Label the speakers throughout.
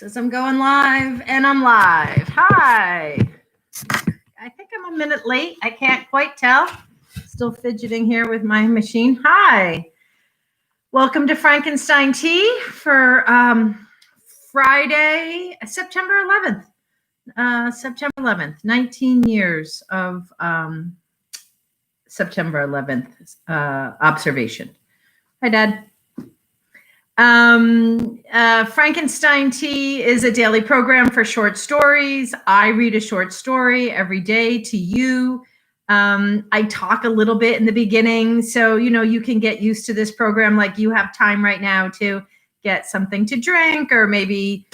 Speaker 1: Says I'm going live, and I'm live. Hi. I think I'm a minute late. I can't quite tell. Still fidgeting here with my machine. Hi. Welcome to Frankenstein Tea for Friday, September 11th. September 11th, 19 years of September 11th observation. Hi, Dad. Frankenstein Tea is a daily program for short stories. I read a short story every day to you. I talk a little bit in the beginning, so you can get used to this program. Like you have time right now to get something to drink, or maybe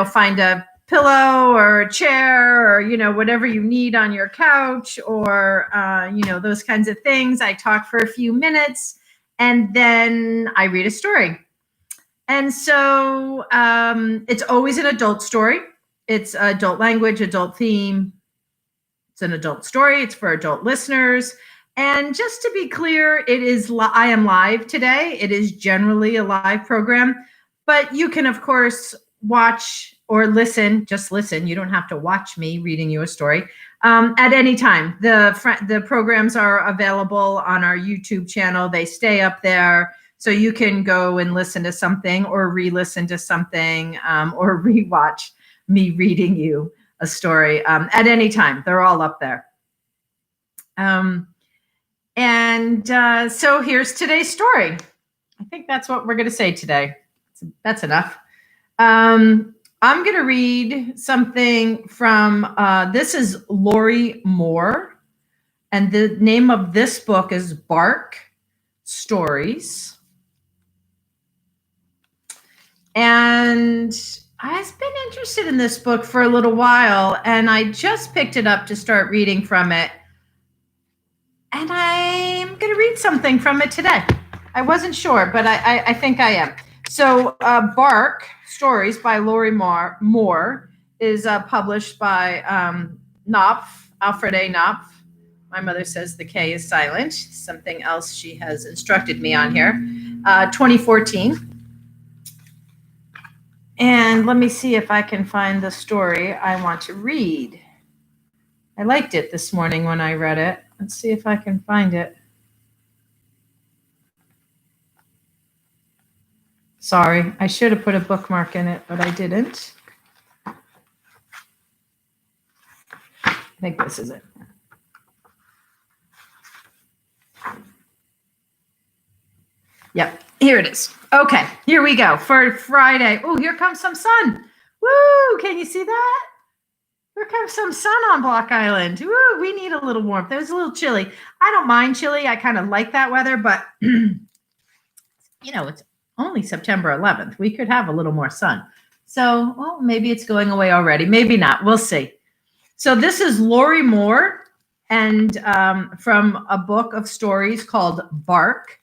Speaker 1: find a pillow or a chair, or whatever you need on your couch, or those kinds of things. I talk for a few minutes, and then I read a story. And so it's always an adult story. It's adult language, adult theme. It's an adult story. It's for adult listeners. And just to be clear, I am live today. It is generally a live program, but you can, of course, watch or listen. Just listen. You don't have to watch me reading you a story at any time. The programs are available on our YouTube channel. They stay up there. So you can go and listen to something, or re-listen to something, or re-watch me reading you a story at any time. They're all up there. So here's today's story. I think that's what we're going to say today. That's enough. I'm going to read something from, this is Lori Moore, and the name of this book is Bark Stories. And I've been interested in this book for a little while, and I just picked it up to start reading from it. And I'm going to read something from it today. I wasn't sure, but I think I am. So Bark Stories by Lori Moore is published by Knopf, Alfred A. Knopf. My mother says the K is silent. Something else she has instructed me on here. 2014. And let me see if I can find the story I want to read. I liked it this morning when I read it. Let's see if I can find it. Sorry, I should have put a bookmark in it, but I didn't. I think this is it. Yep, here it is. Okay, here we go for Friday. Oh, here comes some sun. Woo, can you see that? Here comes some sun on Block Island. Woo, we need a little warmth. It was a little chilly. I don't mind chilly. I kind of like that weather, but it's only September 11th. We could have a little more sun. So, well, maybe it's going away already. Maybe not. We'll see. So this is Lori Moore, and from a book of stories called Bark.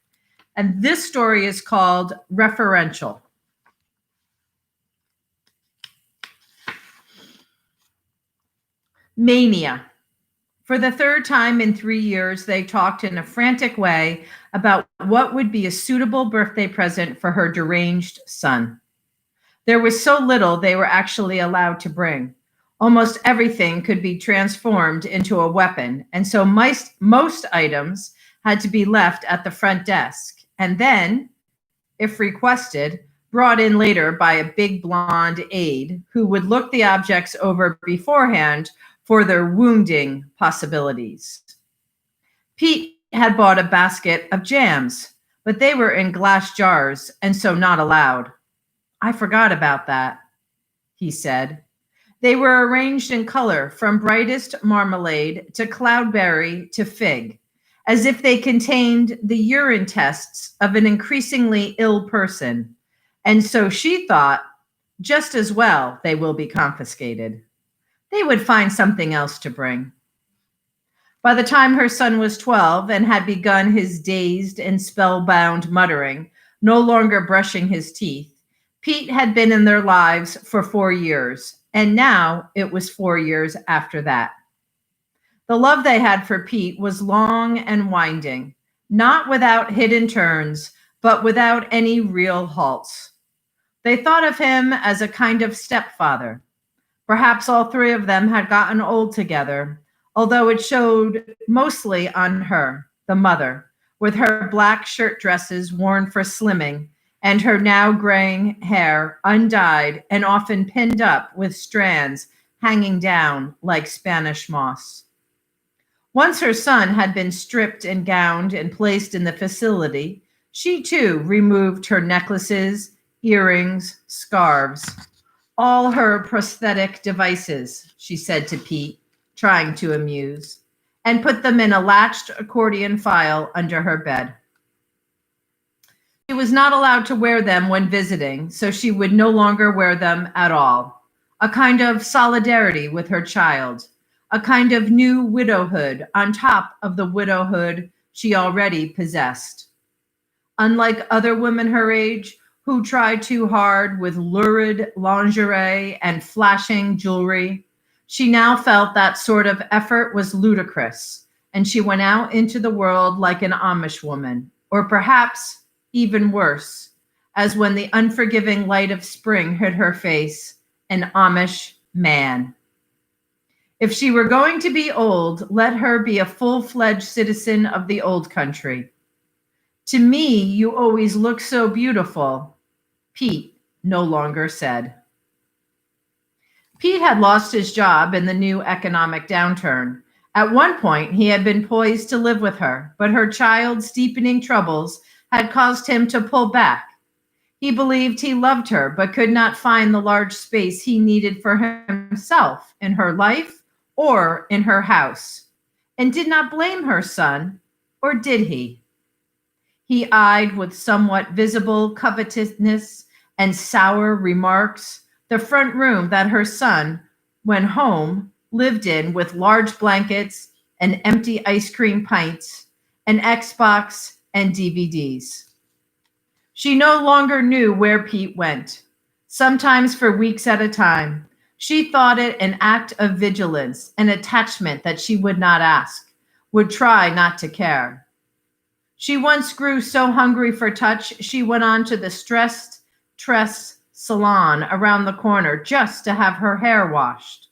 Speaker 1: And this story is called Referential. Mania. For the third time in 3 years, they talked in a frantic way about what would be a suitable birthday present for her deranged son. There was so little they were actually allowed to bring. Almost everything could be transformed into a weapon, and so most items had to be left at the front desk, and then, if requested, brought in later by a big blonde aide who would look the objects over beforehand for their wounding possibilities. Pete had bought a basket of jams, but they were in glass jars and so not allowed. I forgot about that, he said. They were arranged in color from brightest marmalade to cloudberry to fig, as if they contained the urine tests of an increasingly ill person. And so she thought, just as well, they will be confiscated. They would find something else to bring. By the time her son was 12 and had begun his dazed and spellbound muttering, no longer brushing his teeth, Pete had been in their lives for 4 years, and now it was 4 years after that. The love they had for Pete was long and winding, not without hidden turns, but without any real halts. They thought of him as a kind of stepfather. Perhaps all three of them had gotten old together, although it showed mostly on her, the mother, with her black shirt dresses worn for slimming and her now graying hair undyed and often pinned up with strands hanging down like Spanish moss. Once her son had been stripped and gowned and placed in the facility, she too removed her necklaces, earrings, scarves, all her prosthetic devices, she said to Pete, trying to amuse, and put them in a latched accordion file under her bed. She was not allowed to wear them when visiting, so she would no longer wear them at all. A kind of solidarity with her child, a kind of new widowhood on top of the widowhood she already possessed. Unlike other women her age, who tried too hard with lurid lingerie and flashing jewelry, she now felt that sort of effort was ludicrous, and she went out into the world like an Amish woman, or perhaps even worse, as when the unforgiving light of spring hit her face, an Amish man. If she were going to be old, let her be a full-fledged citizen of the old country. To me, you always look so beautiful, Pete no longer said. Pete had lost his job in the new economic downturn. At one point, he had been poised to live with her, but her child's deepening troubles had caused him to pull back. He believed he loved her, but could not find the large space he needed for himself in her life or in her house, and did not blame her son, or did he? He eyed with somewhat visible covetousness and sour remarks the front room that her son, when home, lived in with large blankets and empty ice cream pints, an Xbox and DVDs. She no longer knew where Pete went, sometimes for weeks at a time. She thought it an act of vigilance, an attachment that she would not ask, would try not to care. She once grew so hungry for touch, she went on to the stressed tress salon around the corner just to have her hair washed.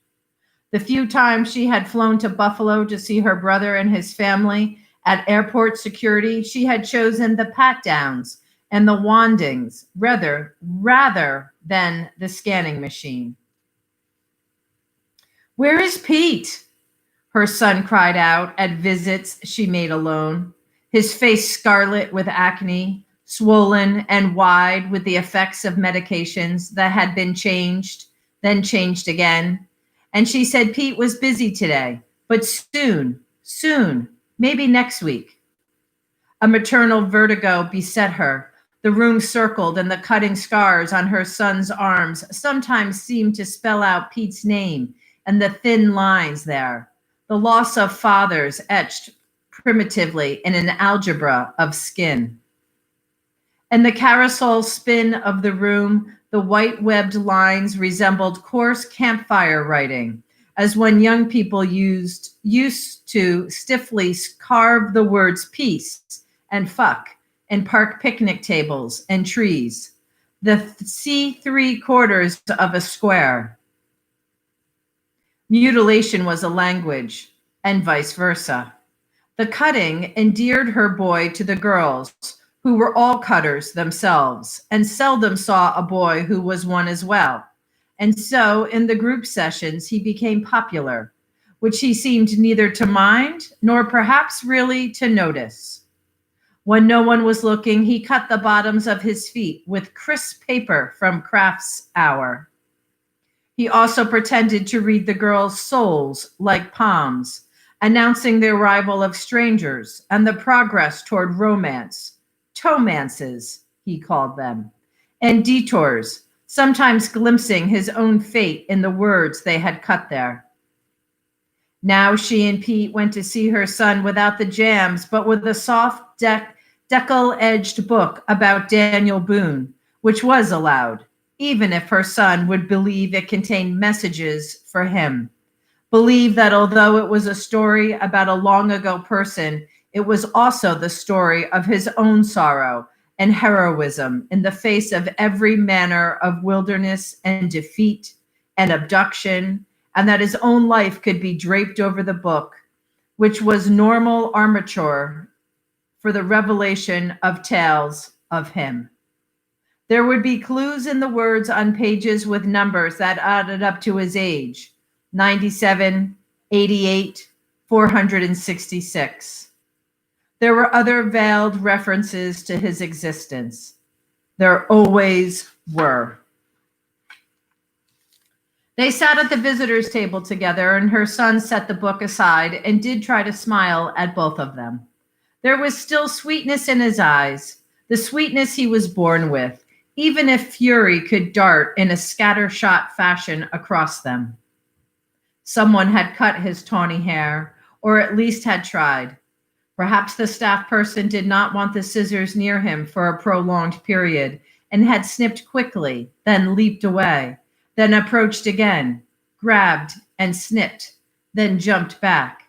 Speaker 1: The few times she had flown to Buffalo to see her brother and his family at airport security, she had chosen the pat-downs and the wandings rather than the scanning machine. "Where is Pete?" her son cried out at visits she made alone, his face scarlet with acne, swollen and wide with the effects of medications that had been changed, then changed again. And she said Pete was busy today, but soon, maybe next week. A maternal vertigo beset her. The room circled, and the cutting scars on her son's arms sometimes seemed to spell out Pete's name and the thin lines there, the loss of fathers etched primitively in an algebra of skin. And the carousel spin of the room, the white-webbed lines resembled coarse campfire writing, as when young people used to stiffly carve the words peace and fuck and park picnic tables and trees, the see 3/4 of a square. Mutilation was a language, and vice versa. The cutting endeared her boy to the girls, who were all cutters themselves, and seldom saw a boy who was one as well. And so, in the group sessions, he became popular, which he seemed neither to mind nor perhaps really to notice. When no one was looking, he cut the bottoms of his feet with crisp paper from Crafts Hour. He also pretended to read the girls' souls like palms, announcing the arrival of strangers and the progress toward romance, tomances, he called them, and detours, sometimes glimpsing his own fate in the words they had cut there. Now she and Pete went to see her son without the jams, but with a soft decal-edged book about Daniel Boone, which was allowed, even if her son would believe it contained messages for him. Believe that although it was a story about a long ago person, it was also the story of his own sorrow and heroism in the face of every manner of wilderness and defeat and abduction, and that his own life could be draped over the book, which was normal armature for the revelation of tales of him. There would be clues in the words on pages with numbers that added up to his age: 97, 88, 466. There were other veiled references to his existence. There always were. They sat at the visitors' table together, and her son set the book aside and did try to smile at both of them. There was still sweetness in his eyes, the sweetness he was born with, even if fury could dart in a scattershot fashion across them. Someone had cut his tawny hair, or at least had tried. Perhaps the staff person did not want the scissors near him for a prolonged period and had snipped quickly, then leaped away, then approached again, grabbed and snipped, then jumped back.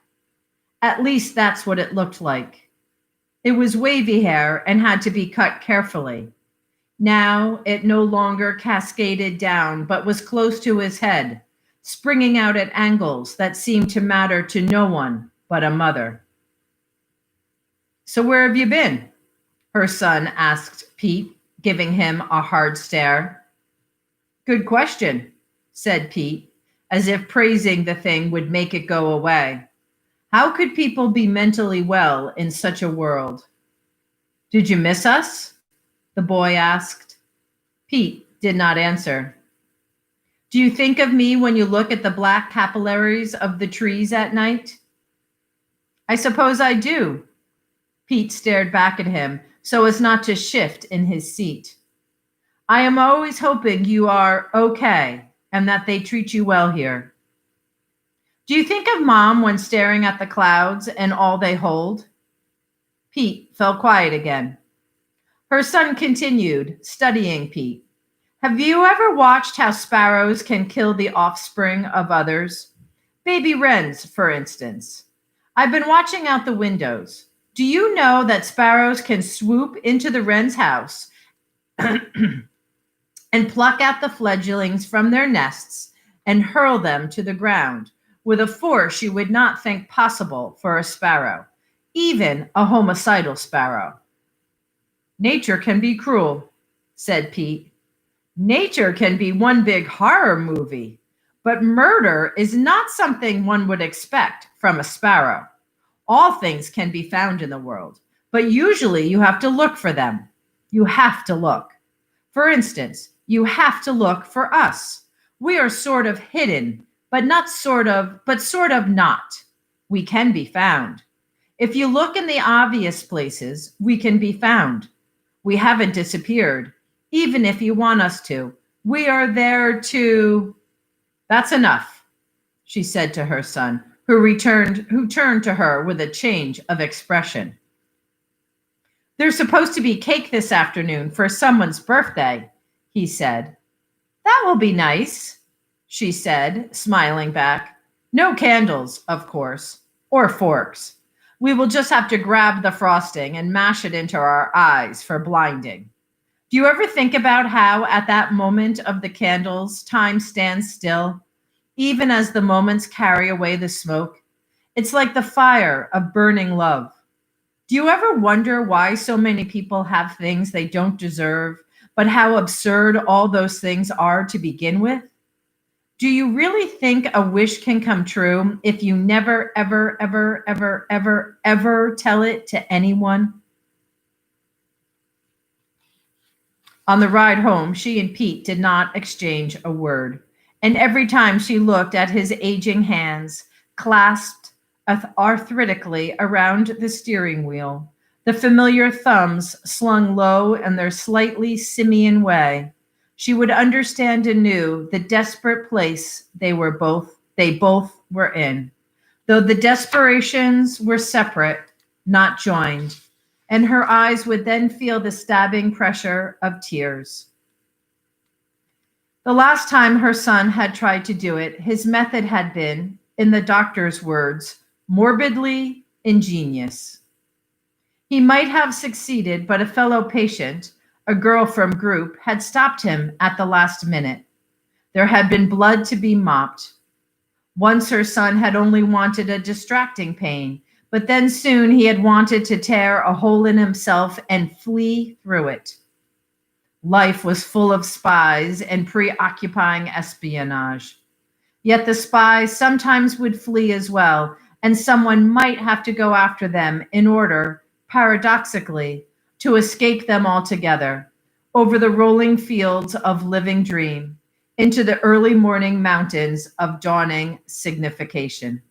Speaker 1: At least that's what it looked like. It was wavy hair and had to be cut carefully. Now it no longer cascaded down, but was close to his head, springing out at angles that seemed to matter to no one but a mother. "So where have you been?" her son asked Pete, giving him a hard stare. "Good question," said Pete, as if praising the thing would make it go away. How could people be mentally well in such a world? "Did you miss us?" the boy asked. Pete did not answer. "Do you think of me when you look at the black capillaries of the trees at night?" "I suppose I do." Pete stared back at him so as not to shift in his seat. "I am always hoping you are okay and that they treat you well here." "Do you think of Mom when staring at the clouds and all they hold?" Pete fell quiet again. Her son continued, studying Pete. "Have you ever watched how sparrows can kill the offspring of others? Baby wrens, for instance. I've been watching out the windows. Do you know that sparrows can swoop into the wren's house and pluck out the fledglings from their nests and hurl them to the ground with a force you would not think possible for a sparrow, even a homicidal sparrow?" "Nature can be cruel," said Pete. "Nature can be one big horror movie, but murder is not something one would expect from a sparrow. All things can be found in the world, but usually you have to look for them. You have to look. For instance, you have to look for us. We are sort of hidden, but sort of not. We can be found. If you look in the obvious places, we can be found. We haven't disappeared, even if you want us to. We are there to—" "That's enough," she said to her son, who turned to her with a change of expression. "There's supposed to be cake this afternoon for someone's birthday," he said. "That will be nice," she said, smiling back. "No candles, of course, or forks. We will just have to grab the frosting and mash it into our eyes for blinding. Do you ever think about how at that moment of the candles, time stands still, even as the moments carry away the smoke? It's like the fire of burning love. Do you ever wonder why so many people have things they don't deserve, but how absurd all those things are to begin with? Do you really think a wish can come true if you never, ever, ever, ever, ever, ever tell it to anyone?" On the ride home, she and Pete did not exchange a word, and every time she looked at his aging hands, clasped arthritically around the steering wheel, the familiar thumbs slung low in their slightly simian way, she would understand anew the desperate place they both were in, though the desperations were separate, not joined, and her eyes would then feel the stabbing pressure of tears. The last time her son had tried to do it, his method had been, in the doctor's words, morbidly ingenious. He might have succeeded, but a fellow patient, a girl from group, had stopped him at the last minute. There had been blood to be mopped. Once her son had only wanted a distracting pain, but then soon he had wanted to tear a hole in himself and flee through it. Life was full of spies and preoccupying espionage. Yet the spies sometimes would flee as well, and someone might have to go after them in order, paradoxically, to escape them altogether, over the rolling fields of living dream, into the early morning mountains of dawning signification.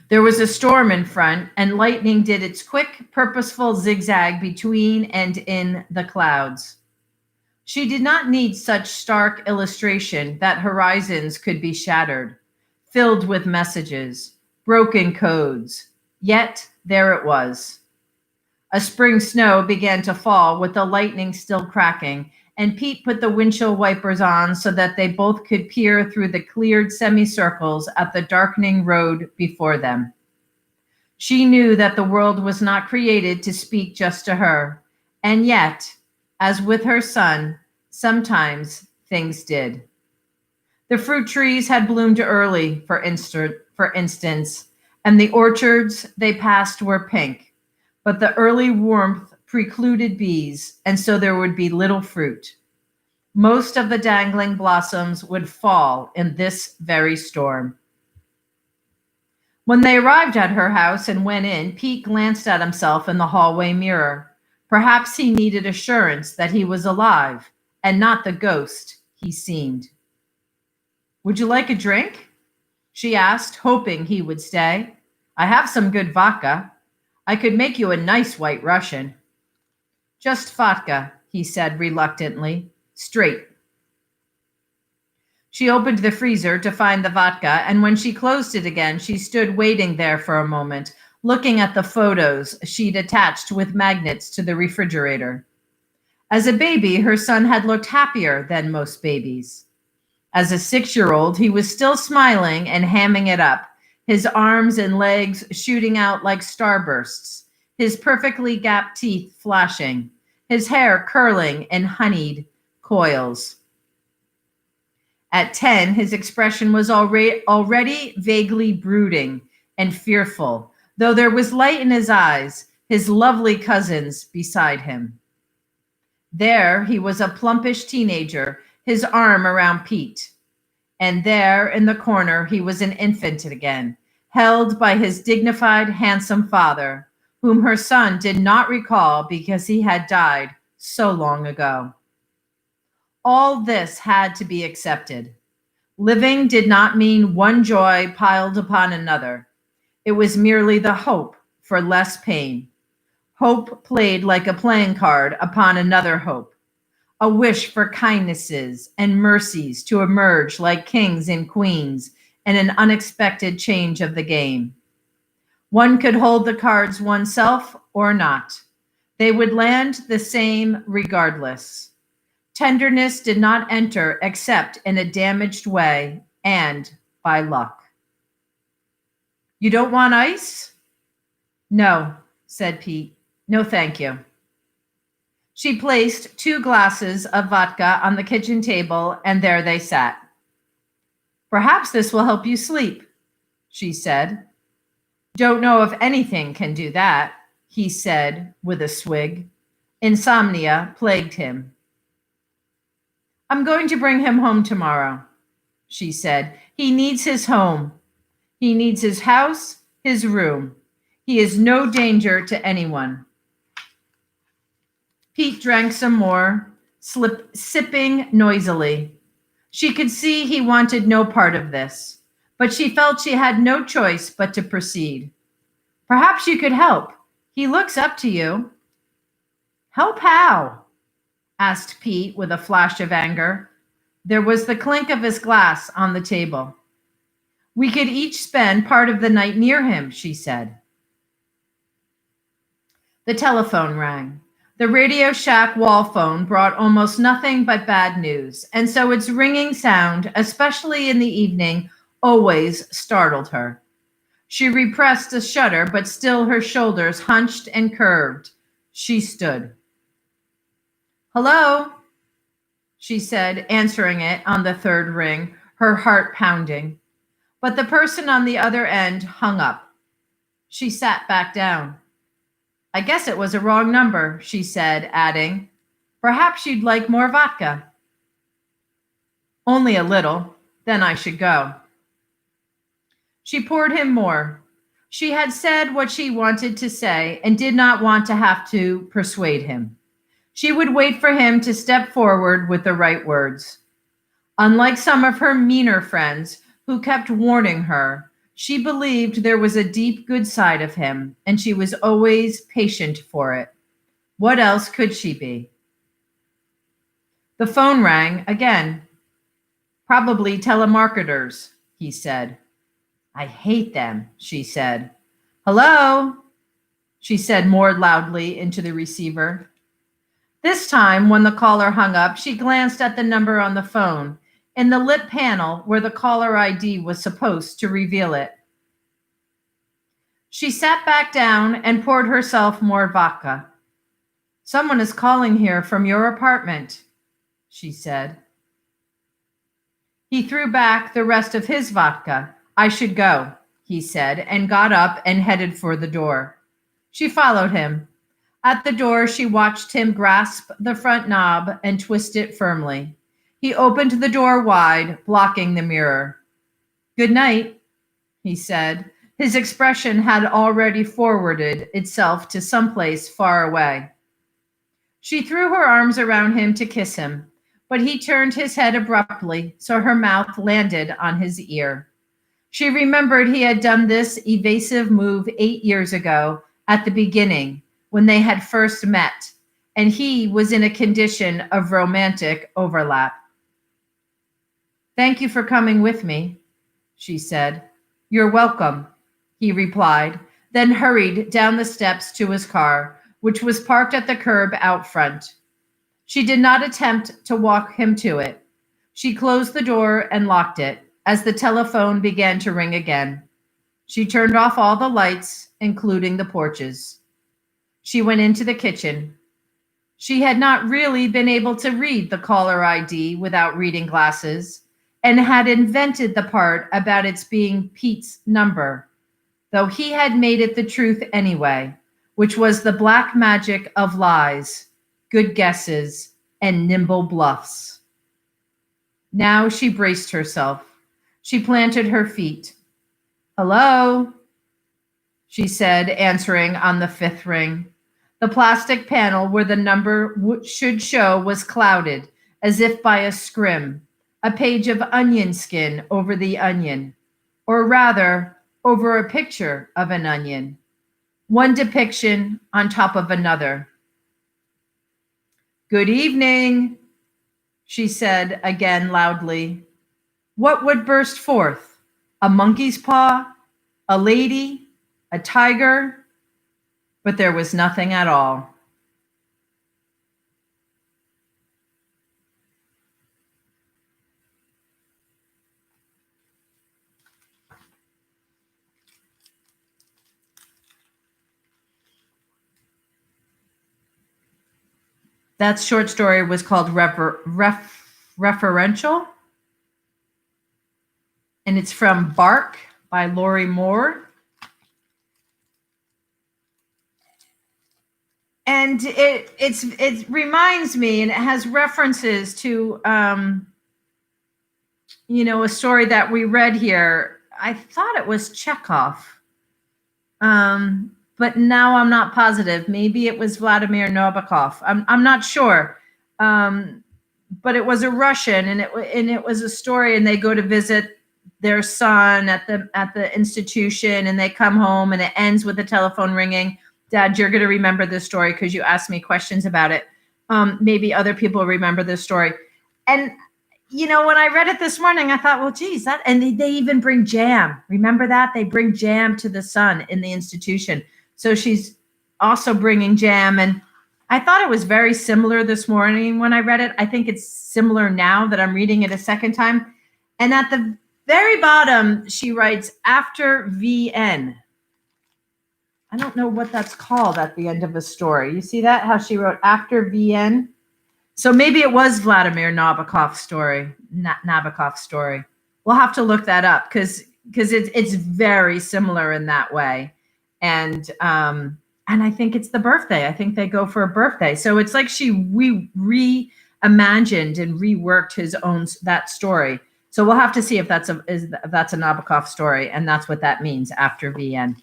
Speaker 1: There was a storm in front, and lightning did its quick, purposeful zigzag between and in the clouds. She did not need such stark illustration that horizons could be shattered, filled with messages, broken codes. Yet there it was. A spring snow began to fall with the lightning still cracking, and Pete put the windshield wipers on so that they both could peer through the cleared semicircles at the darkening road before them. She knew that the world was not created to speak just to her, and yet, as with her son, sometimes things did. The fruit trees had bloomed early, for instance, and the orchards they passed were pink, but the early warmth precluded bees, and so there would be little fruit. Most of the dangling blossoms would fall in this very storm. When they arrived at her house and went in, Pete glanced at himself in the hallway mirror. Perhaps he needed assurance that he was alive and not the ghost he seemed. "Would you like a drink?" she asked, hoping he would stay. "I have some good vodka. I could make you a nice white Russian." "Just vodka," he said reluctantly. "Straight." She opened the freezer to find the vodka, and when she closed it again, she stood waiting there for a moment, looking at the photos she'd attached with magnets to the refrigerator. As a baby, her son had looked happier than most babies. As a 6-year-old, he was still smiling and hamming it up, his arms and legs shooting out like starbursts, his perfectly gapped teeth flashing, his hair curling in honeyed coils. At 10, his expression was already vaguely brooding and fearful, though there was light in his eyes, his lovely cousins beside him. There he was a plumpish teenager, his arm around Pete. And there in the corner he was an infant again, held by his dignified, handsome father, whom her son did not recall because he had died so long ago. All this had to be accepted. Living did not mean one joy piled upon another. It was merely the hope for less pain. Hope played like a playing card upon another hope. A wish for kindnesses and mercies to emerge like kings and queens in an unexpected change of the game. One could hold the cards oneself or not. They would land the same regardless. Tenderness did not enter except in a damaged way and by luck. "You don't want ice?" "No," said Pete. "No, thank you." She placed 2 glasses of vodka on the kitchen table, and there they sat. "Perhaps this will help you sleep," she said. "Don't know if anything can do that," he said with a swig. Insomnia plagued him. "I'm going to bring him home tomorrow," she said. "He needs his home. He needs his house, his room. He is no danger to anyone." Pete drank some more, sipping noisily. She could see he wanted no part of this, but she felt she had no choice but to proceed. "Perhaps you could help. He looks up to you." "Help how?" asked Pete with a flash of anger. There was the clink of his glass on the table. "We could each spend part of the night near him," she said. The telephone rang. The Radio Shack wall phone brought almost nothing but bad news, and so its ringing sound, especially in the evening, always startled her. She repressed a shudder, but still her shoulders hunched and curved. She stood. "Hello?" she said, answering it on the third ring, her heart pounding. But the person on the other end hung up. She sat back down. "I guess it was a wrong number," she said, adding, "Perhaps you'd like more vodka." "Only a little. Then I should go." She poured him more. She had said what she wanted to say and did not want to have to persuade him. She would wait for him to step forward with the right words. Unlike some of her meaner friends who kept warning her, she believed there was a deep good side of him, and she was always patient for it. What else could she be? The phone rang again. "Probably telemarketers," he said. "I hate them," she said. "Hello?" she said more loudly into the receiver. This time, when the caller hung up, she glanced at the number on the phone in the lit panel where the caller ID was supposed to reveal it. She sat back down and poured herself more vodka. "Someone is calling here from your apartment," she said. He threw back the rest of his vodka. "I should go," he said, and got up and headed for the door. She followed him. At the door, she watched him grasp the front knob and twist it firmly. He opened the door wide, blocking the mirror. "Good night," he said. His expression had already forwarded itself to someplace far away. She threw her arms around him to kiss him, but he turned his head abruptly, so her mouth landed on his ear. She remembered he had done this evasive move 8 years ago at the beginning, when they had first met, and he was in a condition of romantic overlap. "Thank you for coming with me," she said. "You're welcome," he replied, then hurried down the steps to his car, which was parked at the curb out front. She did not attempt to walk him to it. She closed the door and locked it as the telephone began to ring again. She turned off all the lights, including the porches. She went into the kitchen. She had not really been able to read the caller ID without reading glasses, and had invented the part about its being Pete's number, though he had made it the truth anyway, which was the black magic of lies, good guesses, and nimble bluffs. Now she braced herself. She planted her feet. "Hello?" she said, answering on the fifth ring. The plastic panel where the number should show was clouded, as if by a scrim, a page of onion skin over the onion, or rather, over a picture of an onion, one depiction on top of another. "Good evening," she said again loudly. What would burst forth? A monkey's paw? A lady? A tiger? But there was nothing at all. That short story was called Referential, and it's from Bark by Lori Moore. And it reminds me, and it has references to a story that we read here. I thought it was Chekhov, but now I'm not positive. Maybe it was Vladimir Nabokov. I'm not sure, but it was a Russian, and it was a story. And they go to visit their son at the institution, and they come home, and it ends with the telephone ringing. Dad, you're going to remember this story because you asked me questions about it. Maybe other people remember this story. And, when I read it this morning, I thought, well, geez, and they even bring jam. Remember that? They bring jam to the son in the institution. So she's also bringing jam. And I thought it was very similar this morning when I read it. I think it's similar now that I'm reading it a second time. And at the Very bottom, she writes, after VN. I don't know what that's called at the end of a story. You see that? How she wrote after VN? So maybe it was Vladimir Nabokov's story. Nabokov's story. We'll have to look that up because it's very similar in that way. And I think it's the birthday. I think they go for a birthday. So it's like she reimagined and reworked his own that story. So we'll have to see if that's a Nabokov story, and that's what that means after VN.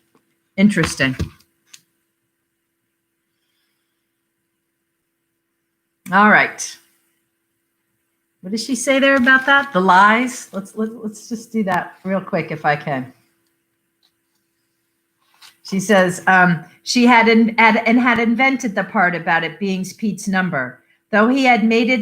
Speaker 1: Interesting. All right. What did she say there about that? The lies? Let's just do that real quick if I can. She says she had invented the part about it being Pete's number, though he had made it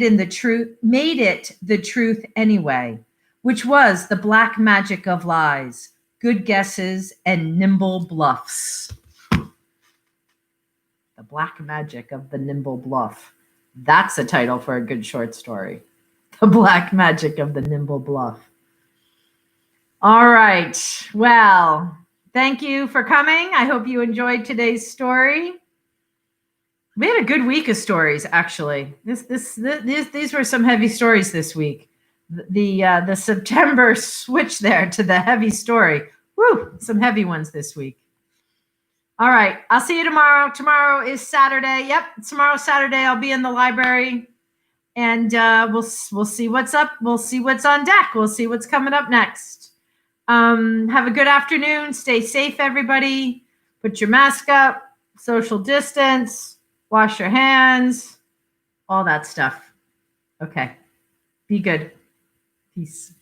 Speaker 1: the truth anyway, which was the black magic of lies, good guesses, and nimble bluffs. The black magic of the nimble bluff. That's a title for a good short story. The black magic of the nimble bluff. All right. Well, thank you for coming. I hope you enjoyed today's story. We had a good week of stories, actually. These were some heavy stories this week. The September switch there to the heavy story. Woo, some heavy ones this week. All right. I'll see you tomorrow. Tomorrow is Saturday. Yep. Tomorrow's Saturday. I'll be in the library, and we'll see what's up. We'll see what's on deck. We'll see what's coming up next. Have a good afternoon. Stay safe, everybody. Put your mask up, social distance, wash your hands, all that stuff. Okay. Be good. Peace.